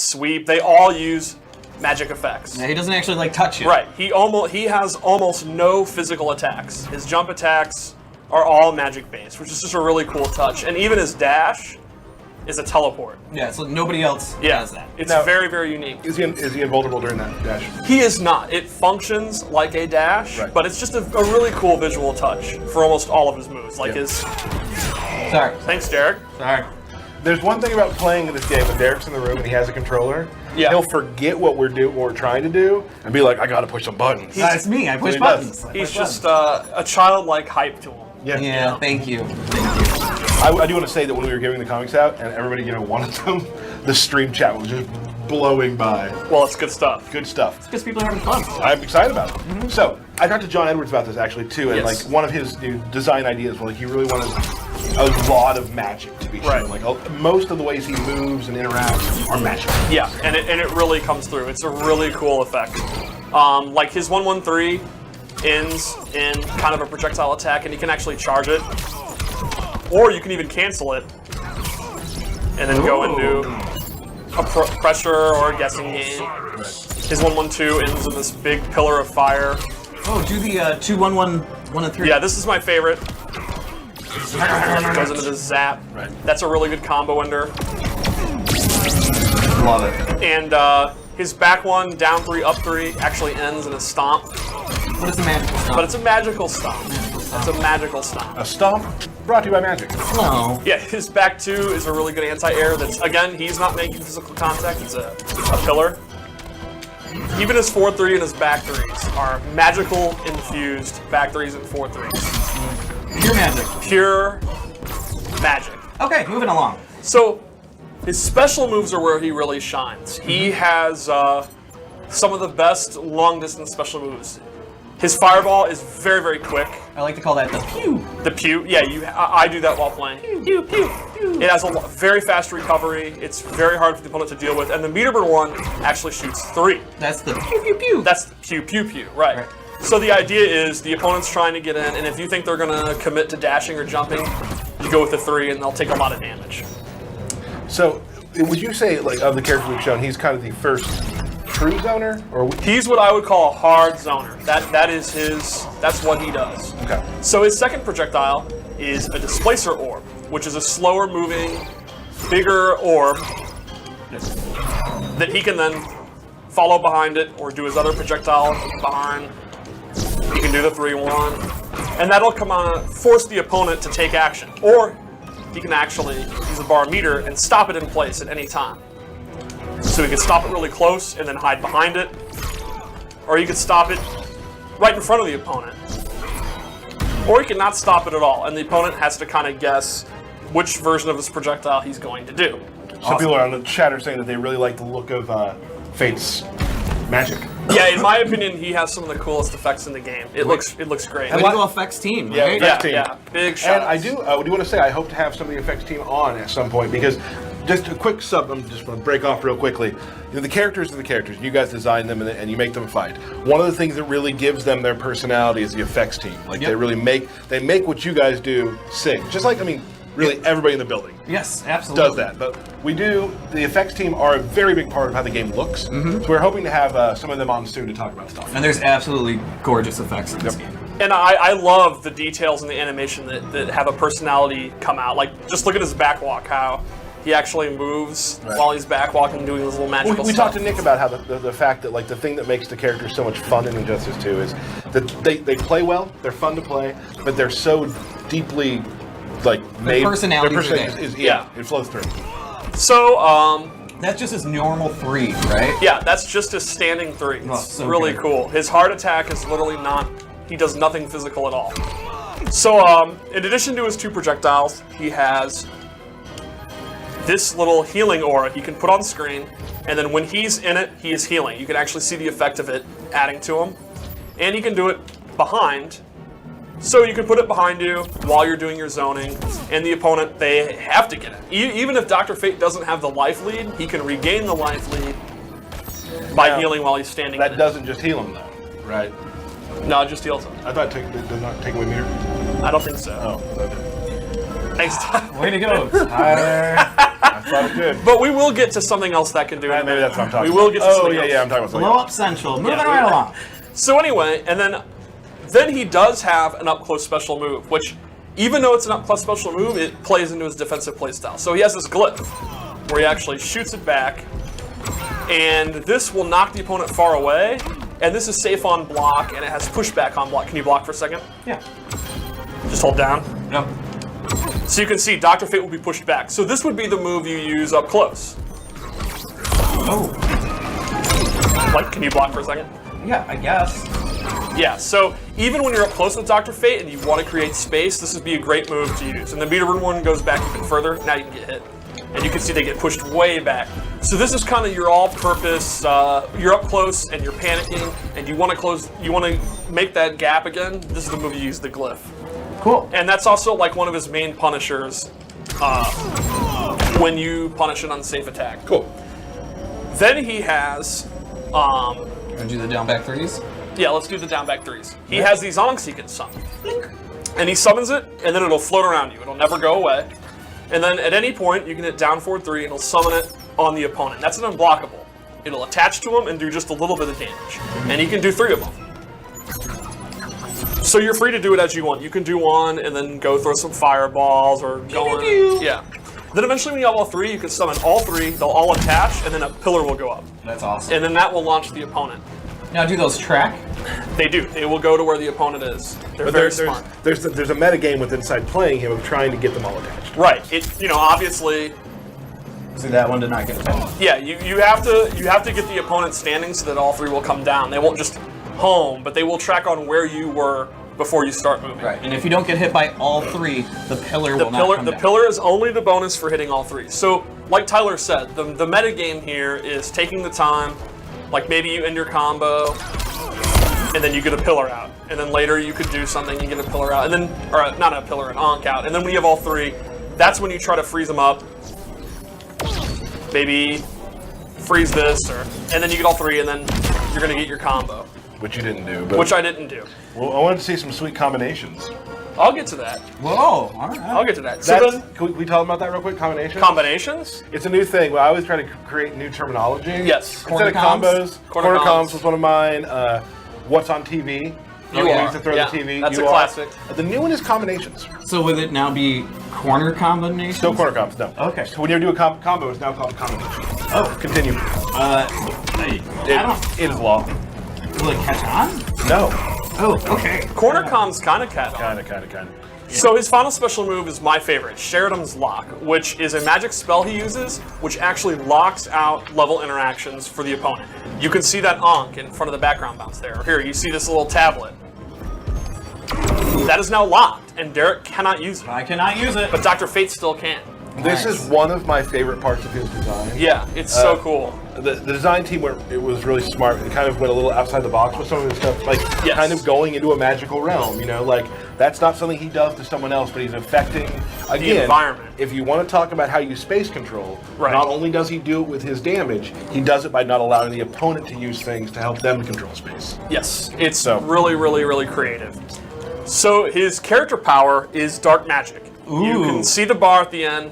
sweep, they all use magic effects. Yeah, he doesn't actually like touch you. Right. He has almost no physical attacks. His jump attacks are all magic based, which is just a really cool touch. And even his dash is a teleport. Yeah, so nobody else has that. It's Now, very, very unique. Is he invulnerable during that dash? He is not. It functions like a dash, Right. but it's just a really cool visual touch for almost all of his moves. Like his. Sorry. Thanks, Derek. Sorry. There's one thing about playing in this game when Derek's in the room and he has a controller. Yeah. He'll forget what we're trying to do and be like, I gotta push some buttons. It's me. I push he buttons. does. He's just a childlike hype to him. Yeah, thank you. I do want to say that when we were giving the comics out and everybody, wanted them, the stream chat was just blowing by. Well, it's good stuff. Good stuff. Because people are having fun. I'm excited about it. So I talked to John Edwards about this actually too, and Yes. like one of his design ideas was like he really wanted a lot of magic to be shown. Right. Like most of the ways he moves and interacts are magical. Yeah, and it really comes through. It's a really cool effect. Like his 113 ends in kind of a projectile attack, and you can actually charge it, or you can even cancel it, and then go into a pressure or a guessing game. His 112 ends in this big pillar of fire. Oh, do the 2, 1, 1, 1, and 3. Yeah, this is my favorite. Goes into the zap. Right. That's a really good combo ender. Love it. And his back one, down 3, up 3, actually ends in a stomp. What is the magical stomp? But it's a magical stomp. It's a magical stomp. A stomp brought to you by magic. No. Yeah, his back 2 is a really good anti-air. That's, again, he's not making physical contact. It's a pillar. Even his 4-3 and his back 3s are magical infused back 3s and 4-3s. Pure magic. Pure magic. Okay, moving along. So his special moves are where he really shines. He has some of the best long-distance special moves. His fireball is very, very quick. I like to call that the pew. The pew, yeah, I do that while playing. Pew, pew, pew. It has a very fast recovery. It's very hard for the opponent to deal with. And the meterbird one actually shoots 3. That's the pew, pew, pew. That's the pew, pew, pew, right. So the idea is the opponent's trying to get in, and if you think they're going to commit to dashing or jumping, you go with the 3, and they'll take a lot of damage. So would you say, like, of the characters we've shown, he's kind of the first true zoner? Or He's what I would call a hard zoner. That's what he does. Okay. So his second projectile is a displacer orb, which is a slower moving, bigger orb that he can then follow behind it or do his other projectile behind. He can do the 3-1, and that'll come on, force the opponent to take action. Or he can actually use a bar meter and stop it in place at any time. So he can stop it really close and then hide behind it, or you can stop it right in front of the opponent. Or he can not stop it at all, and the opponent has to kind of guess which version of this projectile he's going to do. Some people are on the chat are saying that they really like the look of Fate's magic. Yeah, in my opinion, he has some of the coolest effects in the game. It looks great. Magical effects team, Yeah, right? effects team. Yeah, big shout. And I do want to say I hope to have some of the effects team on at some point, because just a quick sub, I'm just going to break off real quickly. The characters are the characters. You guys design them and you make them fight. One of the things that really gives them their personality is the effects team. Like they really make what you guys do sing. Just like, really everybody in the building Yes, absolutely. does that. But the effects team are a very big part of how the game looks. So we're hoping to have some of them on soon to talk about stuff. And there's absolutely gorgeous effects in this game. And I love the details in the animation that have a personality come out. Like, just look at his backwalk, how he actually moves while he's backwalking, doing his little magical We stuff. talked to Nick about how the fact that, like, the thing that makes the characters so much fun in Injustice 2 is that they play well, they're fun to play, but they're so deeply, like, made. personalities their are there. personality Yeah. it flows through. So, That's just his normal 3, right? yeah, that's just his standing 3. It's Oh, so really good. cool. His heart attack is literally he does nothing physical at all. So, in addition to his 2 projectiles, he has this little healing aura he can put on screen, and then when he's in it, he is healing. You can actually see the effect of it adding to him. And he can do it behind. So you can put it behind you while you're doing your zoning, and the opponent, they have to get it. Even if Dr. Fate doesn't have the life lead, he can regain the life lead by healing while he's standing in That it. doesn't just heal him, though, right? No, it just heals him. I thought it does not take away meter. I don't think so. Oh, okay. Thanks, Tyler. Way to go, Tyler. Thought it did. But we will get to something else that can do it. Maybe that's what I'm talking We will about. get to Oh, something yeah, else. yeah, I'm talking about something Blow else. up Central. Moving Yeah. right along. So anyway, and then he does have an up-close special move, which, even though it's an up-close special move, it plays into his defensive playstyle. So he has this glyph, where he actually shoots it back, and this will knock the opponent far away, and this is safe on block, and it has pushback on block. Can you block for a second? Yeah. Just hold down. Yep. So you can see Dr. Fate will be pushed back. So this would be the move you use up close. Oh. Like, can you block for a second? Yeah, I guess. Yeah, so even when you're up close with Dr. Fate and you want to create space, this would be a great move to use. And the meter rune one goes back even further. Now you can get hit. And you can see they get pushed way back. So this is kind of your all-purpose, you're up close and you're panicking and you want to make that gap again. This is the move you use, the glyph. Cool. And that's also like one of his main punishers when you punish an unsafe attack. Cool. Then he has, Gonna do the down back threes? yeah, let's do the down back threes. He has these onks he can summon. And he summons it, and then it'll float around you. It'll never go away. And then at any point, you can hit down forward 3, and it'll summon it on the opponent. That's an unblockable. It'll attach to him and do just a little bit of damage. And he can do 3 of them. So you're free to do it as you want. You can do one, and then go throw some fireballs, or go on. Yeah. Then eventually when you have all 3, you can summon all 3, they'll all attach, and then a pillar will go up. That's awesome. And then that will launch the opponent. Now, do those track? They do. They will go to where the opponent is. They're But very smart. there's a meta game with inside playing him of trying to get them all attached. Right. Obviously, See, that one did not get it. yeah, you have to get the opponent standing so that all 3 will come down. They won't just home, but they will track on where you were before you start moving. Right, and if you don't get hit by all 3, the pillar will not come The down. pillar is only the bonus for hitting all 3. So, like Tyler said, the meta game here is taking the time, like maybe you end your combo, and then you get a pillar out. And then later you could do something and get a pillar out, and then, or not a pillar, an onk out. And then when you have all 3, that's when you try to freeze them up. Maybe freeze this, and then you get all 3, and then you're gonna get your combo. Which you didn't do. But, Which I didn't do. well, I wanted to see some sweet combinations. I'll get to that. Whoa, all right. I'll get to that. So That's, then, can we tell them about that real quick? Combinations? combinations? It's a new thing. I always try to create new terminology. Yes. Instead Corner of combos, comms? corner Corner comms comms. was one of mine. What's on TV? You I are. used to throw Yeah, the TV. that's You a are. classic. The new one is combinations. So would it now be corner combinations? Still corner comms, no. Okay. So when you do a combo, it's now called a combination. Oh, continue. I don't. It is law. Will it catch on? No. Oh, okay. Corner comms kind of cat on. Kind of. So his final special move is my favorite, Sheridan's Lock, which is a magic spell he uses, which actually locks out level interactions for the opponent. You can see that onk in front of the background bounce there. Here, you see this little tablet. That is now locked, and Derek cannot use it. I cannot use it. But Dr. Fate still can. This Nice. is one of my favorite parts of his design. Yeah, it's so cool. The design team it was really smart. It kind of went a little outside the box with some of his stuff, like Yes. kind of going into a magical realm. You know, like that's not something he does to someone else, but he's affecting again environment. If you want to talk about how you space control, Right. not only does he do it with his damage, he does it by not allowing the opponent to use things to help them control space. Yes, it's So- really, really, really creative. So his character power is dark magic. You Ooh. can see the bar at the end,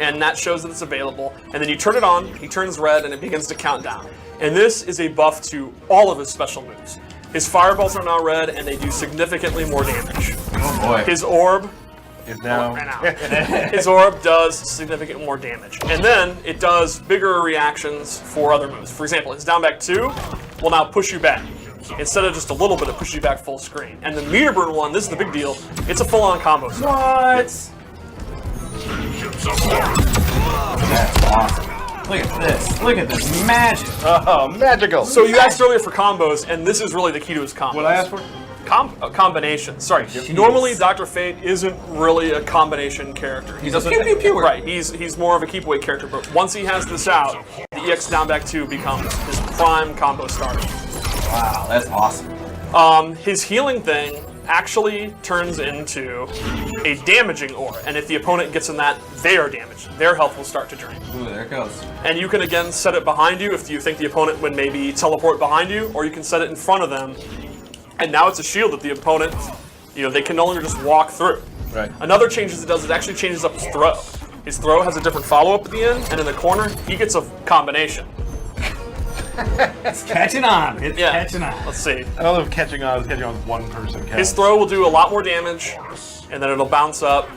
and that shows that it's available. And then you turn it on, he turns red, and it begins to count down. And this is a buff to all of his special moves. His fireballs are now red, and they do significantly more damage. Oh boy. His orb, Is now ran out. His orb does significant more damage. And then it does bigger reactions for other moves. For example, his down back 2 will now push you back. Instead of just a little bit, it pushes you back full screen. And the meter burn one, this is the big deal, it's a full-on combo. What? That's awesome. Look at this. Look at this magic. oh, magical. So you asked earlier for combos, and this is really the key to his combos. what I asked for? Combination. Sorry. Normally, Dr. Fate isn't really a combination character. He's a pew pew pewer. Right. He's more of a keep away character. But once he has this out, the EX down back 2 becomes his prime combo starter. Wow, that's awesome. His healing thing actually turns into a damaging aura, and if the opponent gets in that, they are damaged. Their health will start to drain. Ooh, there it goes. And you can again set it behind you if you think the opponent would maybe teleport behind you, or you can set it in front of them. And now it's a shield that the opponent, they can no longer just walk through. Right. Another change it does, it actually changes up his throw. His throw has a different follow-up at the end, and in the corner, he gets a combination. It's catching on. It's Yeah. catching on. Let's see. I don't know if catching on with one person counts. His throw will do a lot more damage, and then it'll bounce up.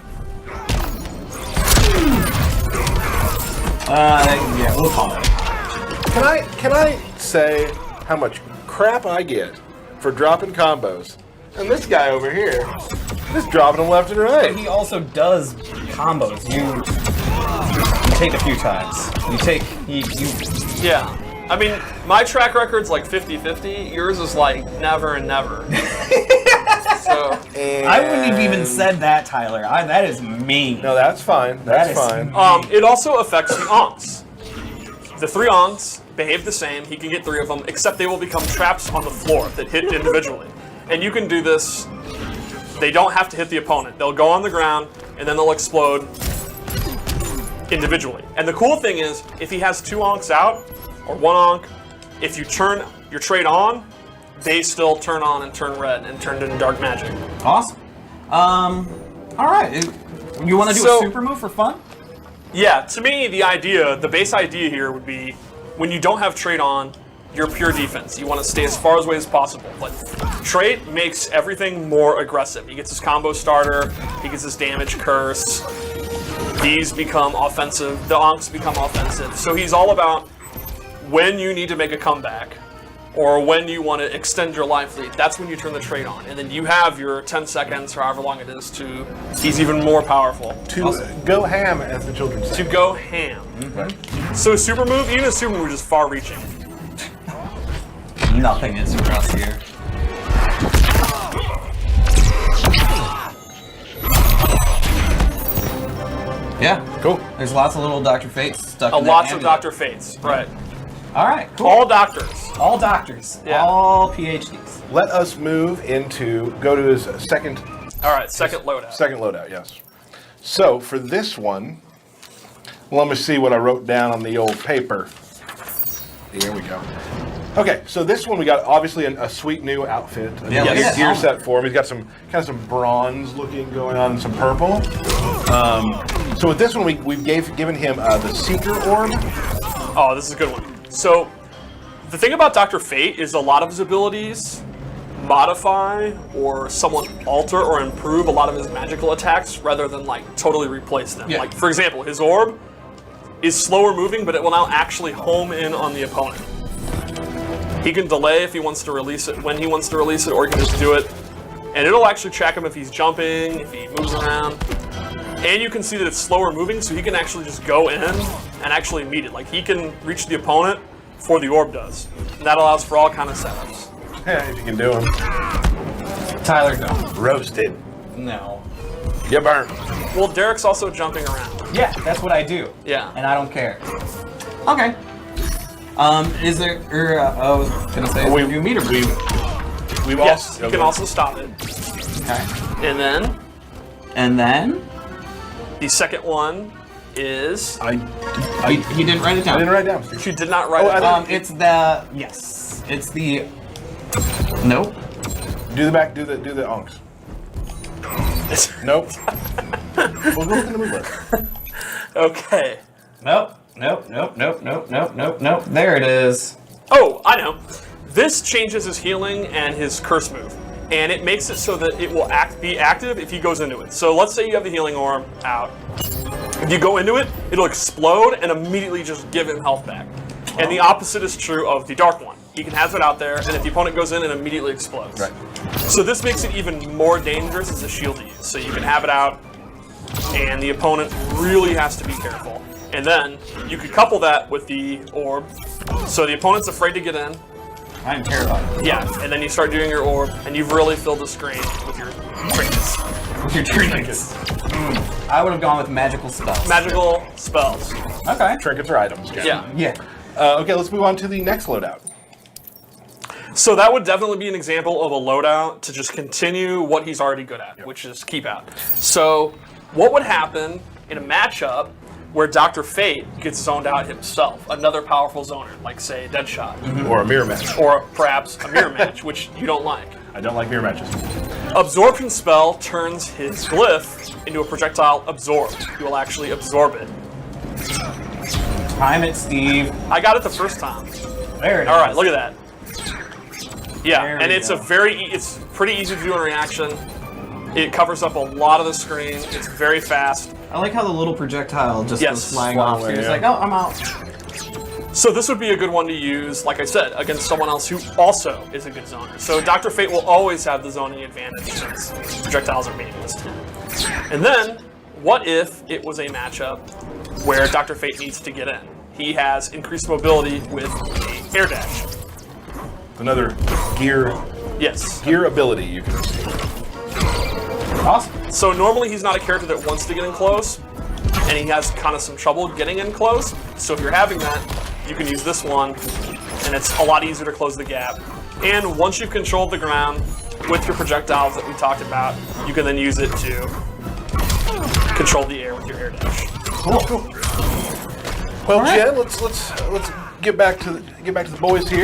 Yeah, we'll call it. Can I say how much crap I get for dropping combos? And this guy over here, just dropping them left and right. He also does combos. You take a few times. You take you. Yeah. I mean, my track record's like 50-50. Yours is like never and never. So I wouldn't have even said that, Tyler. That is mean. No, that's fine. That's That is- fine. it also affects the onks. The 3 onks behave the same. He can get 3 of them, except they will become traps on the floor that hit individually. And you can do this. They don't have to hit the opponent. They'll go on the ground, and then they'll explode individually. And the cool thing is, if he has 2 onks out, or 1 onk, if you turn your trade on, they still turn on and turn red and turn into dark magic. Awesome. All right. You want to do So- a super move for fun? Yeah, to me, the base idea here would be when you don't have trade on, you're pure defense. You want to stay as far away as possible. But trade makes everything more aggressive. He gets his combo starter, he gets his damage curse, these become offensive, the onks become offensive. So he's all about when you need to make a comeback or when you want to extend your life lead. That's when you turn the trade on. And then you have your 10 seconds or however long it is to, he's even more powerful. To go ham, as the children say. To go ham. So super move, even a super move is far reaching. Nothing is for us here. Yeah. Cool. There's lots of little Dr. Fates stuck in that Lots of amulet. Dr. Fates, right. All right, cool. All doctors. All doctors. Yeah. All PhDs. Let us move go to his second All right, second loadout. Second loadout, yes. So for this one, let me see what I wrote down on the old paper. Here we go. Okay, so this one we got obviously a sweet new outfit. Yeah, look at that gear helmet. set for him. He's got some some bronze looking going on and some purple. So with this one, we've given him the Seeker Orb. Oh, this is a good one. So the thing about Dr. Fate is a lot of his abilities modify or somewhat alter or improve a lot of his magical attacks rather than like totally replace them. Yeah. Like for example, his orb is slower moving, but it will now actually home in on the opponent. He can delay if he wants to release it, when he wants to release it, or he can just do it. And it'll actually track him if he's jumping, if he moves around. And you can see that it's slower moving, so he can actually just go in and actually meet it. Like he can reach the opponent before the orb does. And that allows for all kind of setups. Yeah, if you can do them. Tyler, no. Roasted. No. You burnt. Well, Derek's also jumping around. Yeah, that's what I do. Yeah. And I don't care. Okay. Is there? I was gonna say, We- do meter we- move. We've Yes, you can also stop it. Okay. And then And then the second one is he didn't write it down. I didn't write it down, Steve. she did not write Oh, it I down. It's the yes. It's the nope. Do the back. Do the onks. Nope. We'll go with the move work. Okay. Nope. There it is. Oh, I know. This changes his healing and his curse move. And it makes it so that it will be active if he goes into it. So let's say you have the healing orb out. If you go into it, it'll explode and immediately just give him health back. And the opposite is true of the dark one. He can have it out there, and if the opponent goes in, it immediately explodes. Right. So this makes it even more dangerous as a shield to use. So you can have it out, and the opponent really has to be careful. And then you could couple that with the orb. So the opponent's afraid to get in. I'm terrified. Yeah, and then you start doing your orb, and you've really filled the screen with your trinkets. With your trinkets. I would have gone with magical spells. Magical spells. Okay. Trinkets or items. Yeah. Yeah. Okay, let's move on to the next loadout. So that would definitely be an example of a loadout to just continue what he's already good at, which is keep out. So what would happen in a matchup where Dr. Fate gets zoned out himself, another powerful zoner, like say Deadshot, Or a mirror match. or perhaps a mirror match, which you don't like. I don't like mirror matches. Absorption spell turns his glyph into a projectile absorbed. You will actually absorb it. Time it, Steve. I got it the first time. There it is. All right, look at that. Yeah, There and we it's go. it's pretty easy to do in reaction. It covers up a lot of the screen. It's very fast. I like how the little projectile just Yes, goes flying flying off. away, He's yeah. like, oh, I'm out. So this would be a good one to use, like I said, against someone else who also is a good zoner. So Dr. Fate will always have the zoning advantage since projectiles are meaningless to him. And then, what if it was a matchup where Dr. Fate needs to get in? He has increased mobility with the air dash. Another gear Yes. ability you can see. Awesome. So normally he's not a character that wants to get in close, and he has kind of some trouble getting in close. So if you're having that, you can use this one, and it's a lot easier to close the gap. And once you've controlled the ground with your projectiles that we talked about, you can then use it to control the air with your air dash. Cool. Well, Jen, let's get back to the boys here.